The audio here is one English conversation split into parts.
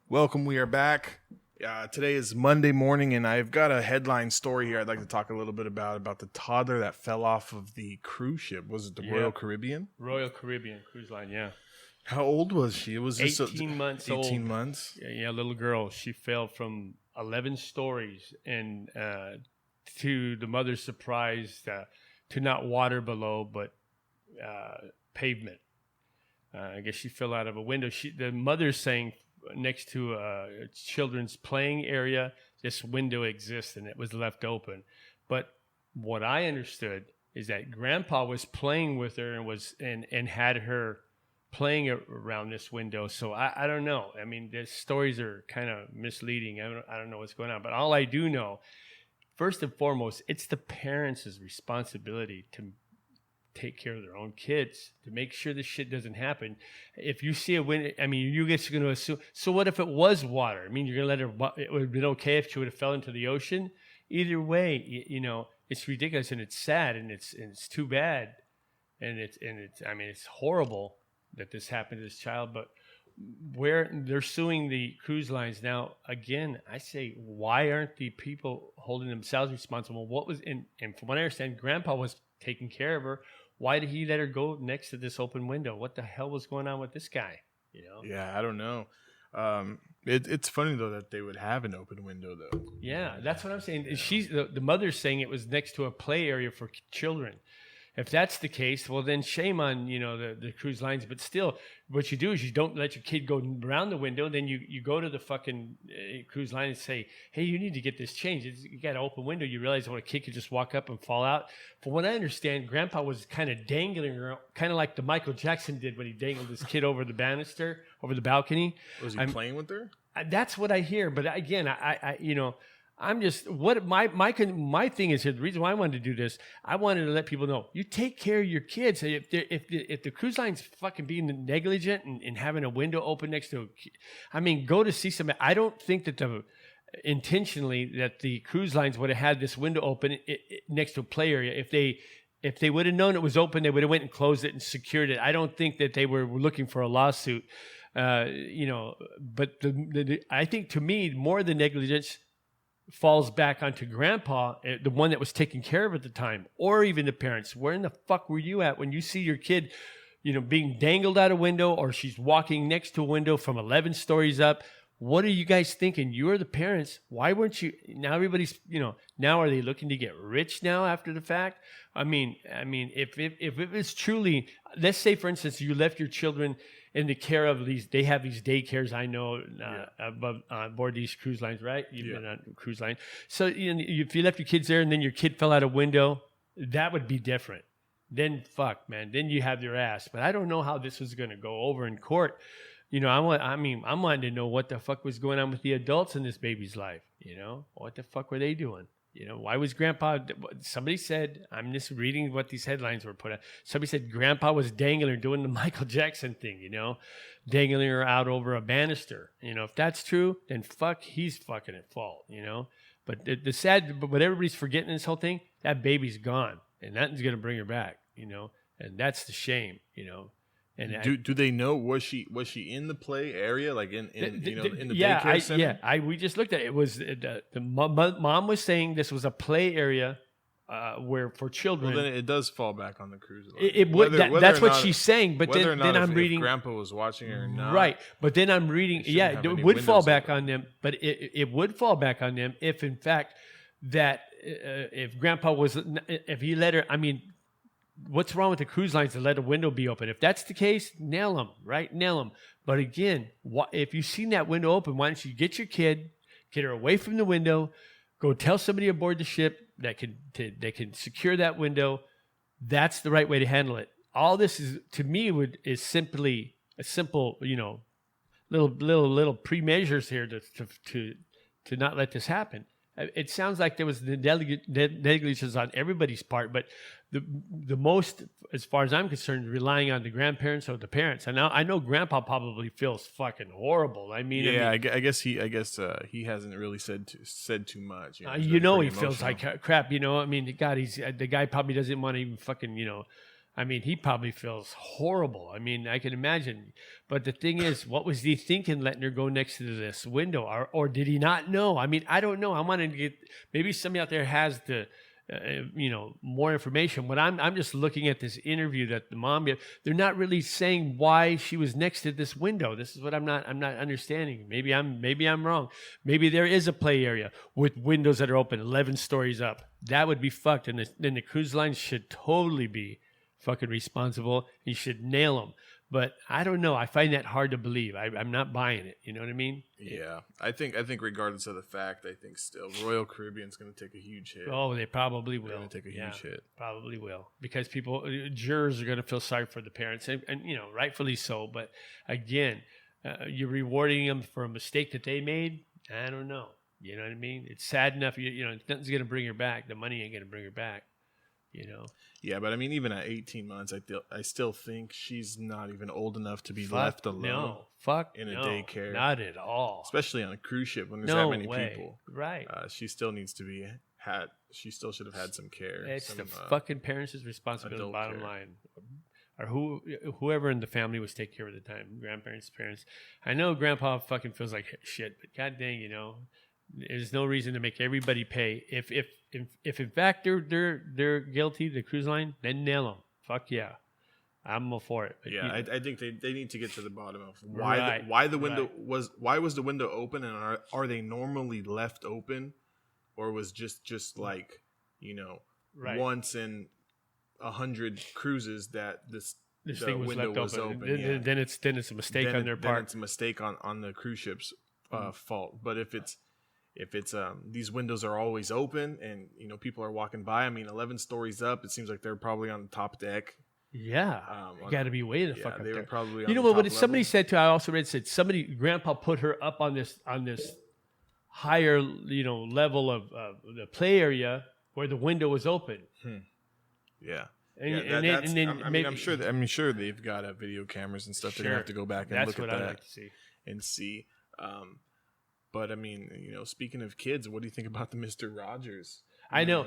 Welcome. We are back. Today is Monday morning, and I've got a headline story here I'd like to talk a little bit about the toddler that fell off of the cruise ship. Was it the Royal Caribbean? Royal Caribbean cruise line, yeah. How old was she? It was just 18 months old. 18 months? Yeah, little girl. She fell from 11 stories, and to the mother's surprise, to not water below, but pavement. I guess she fell out of a window. The mother's saying next to a children's playing area, this window exists and it was left open. But what I understood is that Grandpa was playing with her and had her playing around this window. So I don't know. I mean, the stories are kind of misleading. I don't know what's going on. But all I do know, first and foremost, it's the parents' responsibility to take care of their own kids, to make sure this shit doesn't happen. If you see a window, I mean, you guys are going to assume, so what if it was water? I mean, you're going to let her, it would have been okay if she would have fell into the ocean? Either way, you know, it's ridiculous and it's sad and it's too bad. And it's horrible that this happened to this child, but where they're suing the cruise lines now, again, I say, why aren't the people holding themselves responsible? What was and from what I understand, Grandpa was taking care of her. Why did he let her go next to this open window? What the hell was going on with this guy? You know? Yeah, I don't know. It's funny though that they would have an open window though. Yeah, that's what I'm saying. Yeah. She's the mother's saying it was next to a play area for children. If that's the case, well, then shame on, you know, the cruise lines. But still, what you do is you don't let your kid go around the window. Then you go to the fucking cruise line and say, hey, you need to get this changed. You got an open window. You realize when a kid could just walk up and fall out. From what I understand, Grandpa was kind of dangling her, kind of like the Michael Jackson did when he dangled his kid over the banister, over the balcony. Was he playing with her? That's what I hear. But again, I you know, I'm just what my thing is here. The reason why I wanted to do this, I wanted to let people know you take care of your kids. If the cruise line's fucking being negligent and having a window open next to, I mean, go to see some. I don't think that intentionally that the cruise lines would have had this window open next to a play area. If they would have known it was open, they would have went and closed it and secured it. I don't think that they were looking for a lawsuit. You know, but I think to me more than negligence falls back onto Grandpa, the one that was taking care of at the time, or even the parents. Where in the fuck were you at when you see your kid, you know, being dangled out a window, or she's walking next to a window from 11 stories up? What are you guys thinking? You are the parents. Why weren't you? Now everybody's, you know, now are they looking to get rich now after the fact? I mean, if it was truly, let's say for instance, you left your children in the care of these, they have these daycares, I know, above aboard these cruise lines, right? You've been on a cruise line. So you know, if you left your kids there and then your kid fell out a window, that would be different. Then fuck, man, then you have your ass. But I don't know how this was going to go over in court. You know, I'm wanting to know what the fuck was going on with the adults in this baby's life. You know, what the fuck were they doing? You know, why was Grandpa? Somebody said, I'm just reading what these headlines were put out. Somebody said Grandpa was dangling her, doing the Michael Jackson thing, you know, dangling her out over a banister. You know, if that's true, then fuck, he's fucking at fault, you know. But but everybody's forgetting this whole thing, that baby's gone, and nothing's going to bring her back, you know, and that's the shame, you know. And do they know, was she in the play area, like in the daycare center? We just looked at it. It was the mom was saying this was a play area where for children. Well, then it does fall back on the cruise line. It would. That's what she's saying. But then I'm reading. If Grandpa was watching her or not. Right. But then I'm reading. Yeah, it would fall back on them. But it would fall back on them if, in fact, that if Grandpa was, if he let her. I mean, what's wrong with the cruise lines to let a window be open? If that's the case, nail them, right? Nail them. But again, if you've seen that window open, why don't you get your kid, get her away from the window, go tell somebody aboard the ship that can secure that window. That's the right way to handle it. All this is, to me, is simply a simple, you know, little pre-measures here to not let this happen. It sounds like there was the negligence on everybody's part, but the most, as far as I'm concerned, relying on the grandparents or the parents. And now I know Grandpa probably feels fucking horrible. I guess he hasn't really said too much. You know, he feels like crap. You know, I mean, God, the guy probably doesn't want to even fucking, you know, I mean, he probably feels horrible. I mean, I can imagine. But the thing is, what was he thinking letting her go next to this window? Or did he not know? I mean, I don't know. I wanted to get, maybe somebody out there has the, more information. But I'm just looking at this interview that the mom gave. They're not really saying why she was next to this window. This is what I'm not understanding. Maybe I'm wrong. Maybe there is a play area with windows that are open 11 stories up. That would be fucked. And then the cruise line should totally be fucking responsible. You should nail them. But I don't know. I find that hard to believe. I'm not buying it. You know what I mean? Yeah. I think regardless of the fact, I think still Royal Caribbean's going to take a huge hit. Oh, they probably will. They're going to take a huge hit. Probably will. Because jurors are going to feel sorry for the parents. And rightfully so. But again, you're rewarding them for a mistake that they made. I don't know. You know what I mean? It's sad enough. Nothing's going to bring her back. The money ain't going to bring her back. Yeah, but I mean, even at 18 months, I still think she's not even old enough to be left alone. In a daycare, not at all. Especially on a cruise ship when there's that many people. Right. She still needs to be had. She still should have had some care. It's the fucking parents' responsibility. Bottom line, or whoever in the family was taking care of the time, grandparents, parents. I know Grandpa fucking feels like shit, but god dang, there's no reason to make everybody pay. If in fact they're guilty, the cruise line, then nail them. Fuck yeah, I'm all for it. But I think they need to get to the bottom of why the window was the window open, and are they normally left open, or was just like once in 100 cruises that the thing was window left was open. Yeah. Then it's a mistake on their part. Then it's a mistake on the cruise ship's fault. But if it's these windows are always open and people are walking by. I mean, 11 stories up. It seems like they're probably on the top deck. Yeah, you got to be way the fuck up they there. Were probably. What somebody said too. I also read somebody Grandpa put her up on this higher level of the play area where the window was open. Yeah. I'm sure they've got video cameras and stuff. They're gonna have to go back and look at that. That's what I'd like to see. And see. But I mean, speaking of kids, what do you think about the Mr. Rogers movie? I know.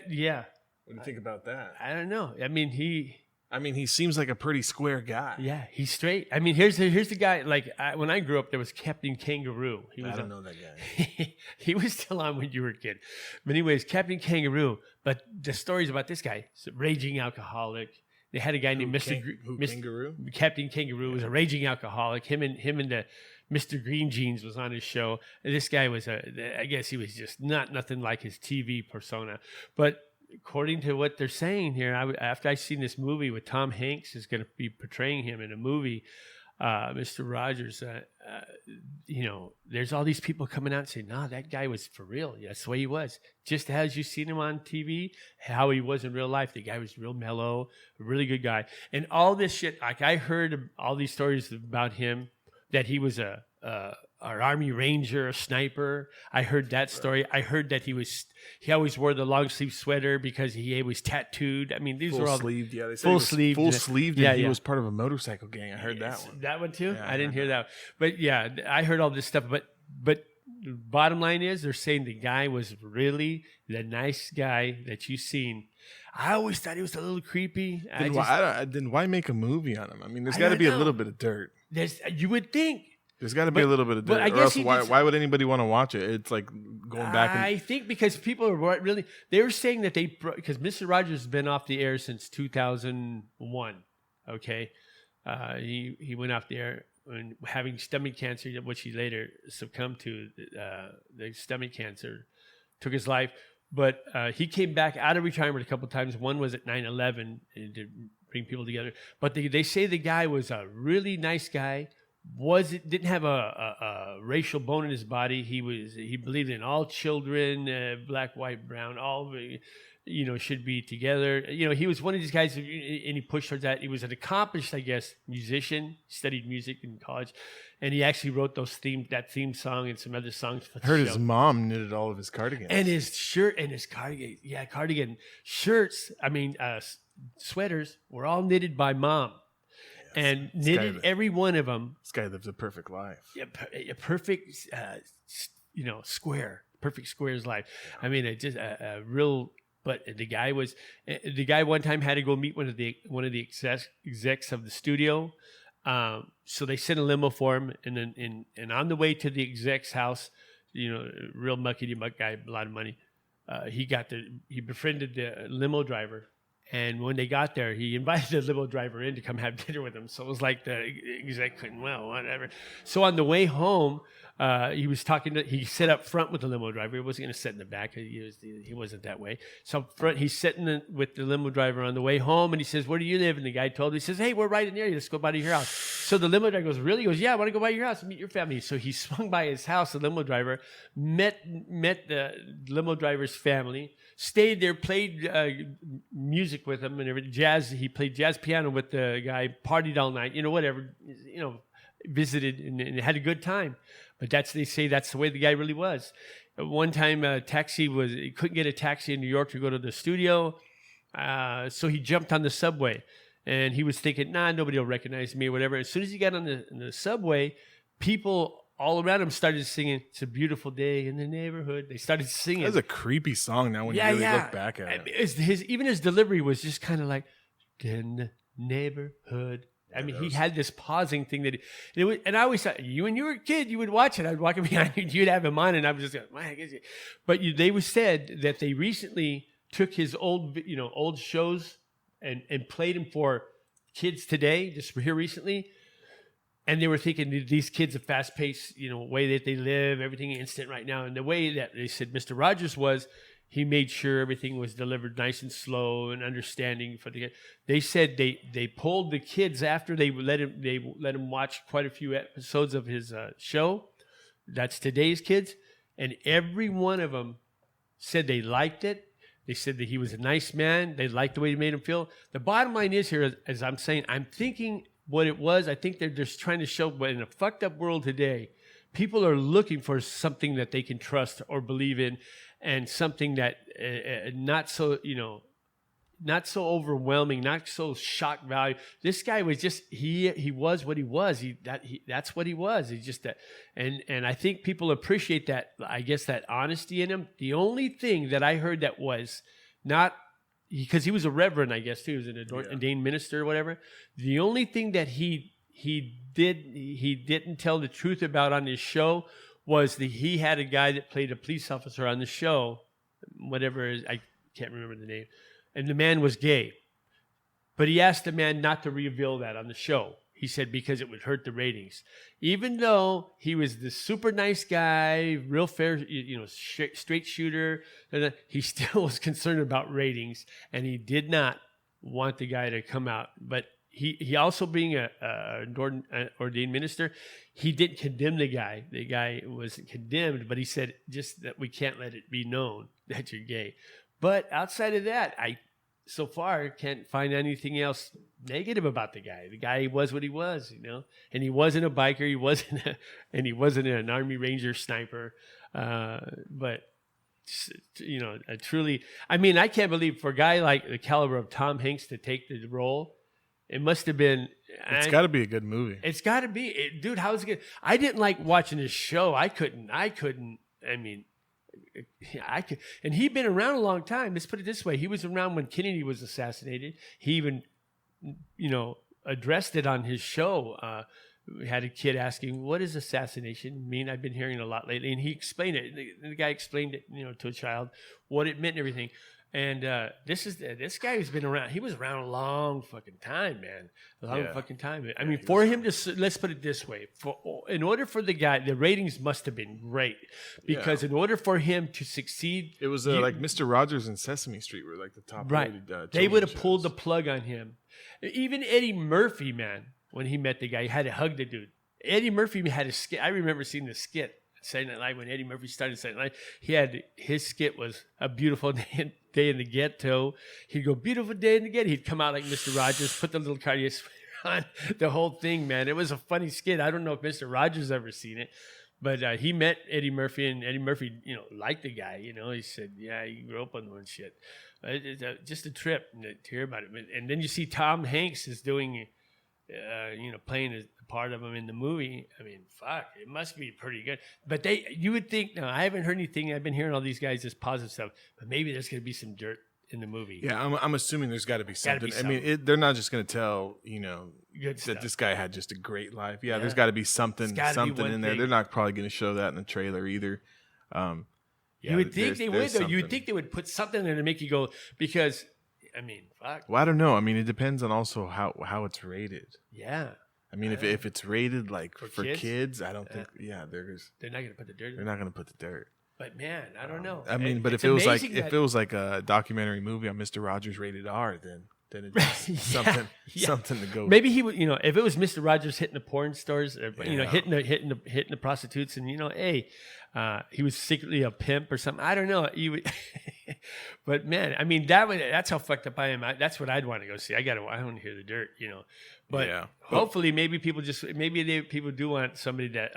Yeah. What do you think about that? I don't know. I mean, he seems like a pretty square guy. Yeah, he's straight. I mean, here's the guy. Like when I grew up, there was Captain Kangaroo. I don't know that guy. He was still on when you were a kid. But anyways, Captain Kangaroo. But the stories about this guy, raging alcoholic. They had a guy named Kangaroo? Captain Kangaroo was a raging alcoholic. Him and the Mr. Green Jeans was on his show. And this guy was I guess he was just nothing like his TV persona. But according to what they're saying here, after I seen this movie with Tom Hanks is going to be portraying him in a movie, Mr. Rogers, there's all these people coming out and saying, no, that guy was for real. That's the way he was. Just as you seen him on TV, how he was in real life. The guy was real mellow, a really good guy. And all this shit, like I heard all these stories about him, that he was an Army Ranger, a sniper. I heard that story. I heard that he always wore the long sleeve sweater because he was tattooed. I mean, these were all sleeved. Yeah, they full sleeved. Full sleeved. Yeah, he was part of a motorcycle gang. I heard that one. That one too. Yeah, I didn't hear that. But yeah, I heard all this stuff. But the bottom line is, they're saying the guy was really the nice guy that you've seen. I always thought he was a little creepy. Then why make a movie on him? I mean, there's got to be a little bit of dirt. You would think. There's got to be a little bit of dirt. I guess why would anybody want to watch it? It's like going back. I think because people are really. They were saying that because Mr. Rogers has been off the air since 2001. Okay, he went off the air and having stomach cancer, which he later succumbed to. The stomach cancer took his life, but he came back out of retirement a couple of times. One was at 9/11 to bring people together. But they say the guy was a really nice guy. Didn't have a racial bone in his body. He believed in all children, black, white, brown, all should be together. He was one of these guys, and he pushed towards that. He was an accomplished, I guess, musician. Studied music in college, and he actually wrote that theme song and some other songs for the show. I heard his mom knitted all of his cardigans and his shirt and his cardigan. Yeah, cardigan shirts. I mean, sweaters were all knitted by mom. And knitted every one of them. This guy lives a perfect life. Yeah, a perfect, square. Perfect square's life. Yeah. I mean, just a real But the guy one time had to go meet one of the execs of the studio. So they sent a limo for him, and on the way to the exec's house, real muckety-muck guy, a lot of money. He befriended the limo driver, and when they got there, he invited the limo driver in to come have dinner with him. So it was like the exec couldn't, well, whatever. So on the way home, he sat up front with the limo driver. He wasn't going to sit in the back. He wasn't that way. So up front, he's sitting with the limo driver on the way home, and he says, "Where do you live?" And the guy told him, he says, "Hey, we're right near you. Let's go by to your house." So the limo driver goes, "Really?" He goes, "Yeah, I want to go by your house and meet your family." So he swung by his house, the limo driver, met the limo driver's family, stayed there, played music with him and everything, jazz. He played jazz piano with the guy, partied all night, whatever, visited and had a good time. But they say that's the way the guy really was. One time, he couldn't get a taxi in New York to go to the studio, so he jumped on the subway, and he was thinking, nobody will recognize me or whatever. As soon as he got on the subway, people all around him started singing, "It's a beautiful day in the neighborhood." They started singing. That's a creepy song now when you really look back at it. Even his delivery was just kind of like, "In the neighborhood." I mean, he had this pausing thing and I always thought, when you were a kid, you would watch it. I'd walk behind you, you'd have him on, and I was just going, "My God." But they said that they recently took his old shows and played them for kids today, just here recently. And they were thinking, these kids, a fast-paced, way that they live, everything instant right now. And the way that they said Mr. Rogers was, he made sure everything was delivered nice and slow and understanding for the kids. They said they pulled the kids after they let him watch quite a few episodes of his show. That's today's kids, and every one of them said they liked it. They said that he was a nice man. They liked the way he made him feel. The bottom line is here, as I'm saying, I'm thinking what it was. I think they're just trying to show, but in a fucked up world today, people are looking for something that they can trust or believe in. And something that not so overwhelming, not so shock value. This guy was just he was what he was. That's what he was. He's just that, and I think people appreciate that. I guess that honesty in him. The only thing that I heard that was not because he was a reverend, I guess too. He was an ordained minister or whatever. The only thing that he didn't tell the truth about on his show was he had a guy that played a police officer on the show, I can't remember the name, and the man was gay. But he asked the man not to reveal that on the show. He said because it would hurt the ratings. Even though he was this super nice guy, real fair, straight shooter, he still was concerned about ratings, and he did not want the guy to come out. But he also being an ordained minister, he didn't condemn the guy. The guy wasn't condemned, but he said just that we can't let it be known that you're gay. But outside of that, I so far can't find anything else negative about the guy. The guy was what he was, and he wasn't a biker. He wasn't an Army Ranger sniper. But truly, I mean, I can't believe for a guy like the caliber of Tom Hanks to take the role. It must have been. It's got to be a good movie. It's got to be, dude. How's it good? I didn't like watching his show. I couldn't. I mean, I could. And he'd been around a long time. Let's put it this way: he was around when Kennedy was assassinated. He even, addressed it on his show. We had a kid asking, "What does assassination mean?" I've been hearing it a lot lately, and he explained it. The guy explained it, to a child, what it meant and everything. And this guy who's been around. He was around a long fucking time, man. Fucking time. I mean, for him to let's put it this way: in order for the guy, the ratings must have been great because in order for him to succeed, it was like Mr. Rogers and Sesame Street were like the top. Right. They would have pulled the plug on him. Even Eddie Murphy, man, when he met the guy, he had to hug the dude. Eddie Murphy had a skit. I remember seeing the skit. Saturday Night Live, when Eddie Murphy started Saturday Night Live, his skit was A Beautiful Day in the Ghetto. He'd go, "Beautiful day in the ghetto." He'd come out like Mr. Rogers, put the little Cartier sweater on, the whole thing, man. It was a funny skit. I don't know if Mr. Rogers ever seen it, but he met Eddie Murphy, and Eddie Murphy, liked the guy. He said, "Yeah, he grew up on one shit." It's just a trip to hear about it. And then you see Tom Hanks is doing, playing a part of him in the movie. I mean, fuck, it must be pretty good. But you would think, I haven't heard anything. I've been hearing all these guys just positive stuff, but maybe there's going to be some dirt in the movie. Yeah, I'm assuming there's got to be something. I mean, they're not just going to tell that this guy had just a great life. Yeah, there's got to be something in there. They're not probably going to show that in the trailer either. You would think they would, though. You'd think they would put something there to make you go, because, I mean, fuck. Well, I don't know. I mean, it depends on also how it's rated. Yeah. I mean, if it's rated like for kids, I don't think. Yeah, they're not going to put the dirt. They're not going to put the dirt. But man, I don't know. I mean, but if it was like a documentary movie on Mr. Rogers rated R, then it's something to go. Maybe he would, if it was Mr. Rogers hitting the porn stores, hitting the prostitutes, and he was secretly a pimp or something. I don't know. But man, I mean, that's how fucked up I am. That's what I'd want to go see. I want to hear the dirt, But hopefully, maybe people people do want somebody that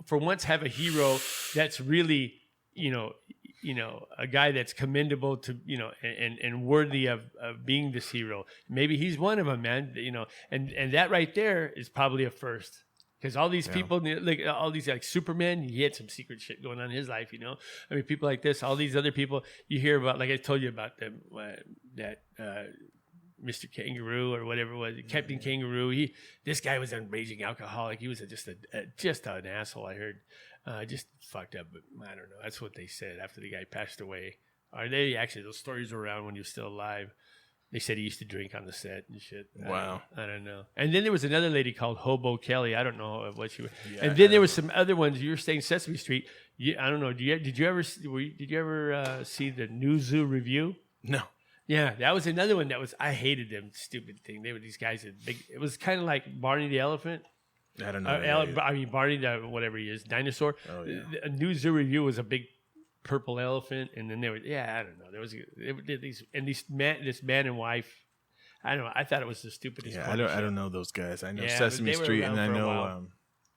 for once have a hero that's really, a guy that's commendable to, and worthy of being this hero. Maybe he's one of them, man. And that right there is probably a first. Because all these people, like all these like Superman, he had some secret shit going on in his life, I mean, people like this, all these other people you hear about, like I told you about them, that Mr. Kangaroo or whatever it was, Captain Kangaroo. This guy was an raging alcoholic. He was just an asshole. I heard, just fucked up. But I don't know. That's what they said after the guy passed away. Are they actually? Those stories were around when he was still alive. They said he used to drink on the set and shit. Wow. I don't know. And then there was another lady called Hobo Kelly. I don't know what she was. Yeah, and then there was some other ones. You were saying Sesame Street. I don't know. Did you ever see the New Zoo Review? No. Yeah, that was another one I hated them stupid thing. They were these guys that big. It was kind of like Barney the elephant. I don't know. Barney the whatever he is, dinosaur. Oh yeah. A New Zoo Review was a big purple elephant, and then there was I don't know. There was this man and wife. I don't know. I thought it was the stupidest. Yeah, I don't know those guys. I know Sesame Street, and I know.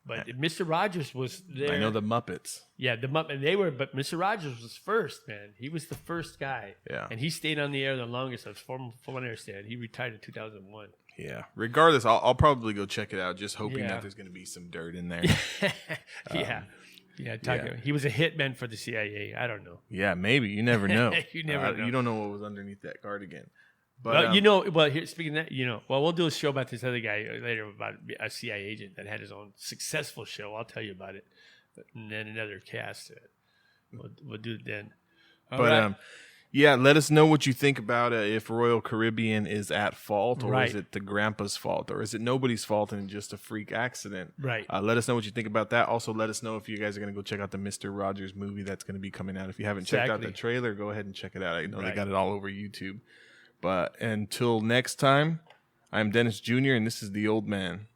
But Mr. Rogers was there. I know the Muppets. Yeah, the Muppets. But Mr. Rogers was first, man. He was the first guy. Yeah. And he stayed on the air the longest. From what I understand, he retired in 2001. Yeah. Regardless, I'll probably go check it out. Just hoping that there's going to be some dirt in there. Yeah. He was a hitman for the CIA. I don't know. Yeah, maybe. You never know. You never know. You don't know what was underneath that cardigan. But here, speaking of that, we'll do a show about this other guy later, about a CIA agent that had his own successful show. I'll tell you about it. And then another cast. We'll do it then. Let us know what you think about if Royal Caribbean is at fault, or is it the grandpa's fault, or is it nobody's fault and just a freak accident? Right. Let us know what you think about that. Also, let us know if you guys are going to go check out the Mr. Rogers movie that's going to be coming out. If you haven't checked out the trailer, go ahead and check it out. I know they got it all over YouTube. But until next time, I'm Dennis Jr., and this is The Old Man.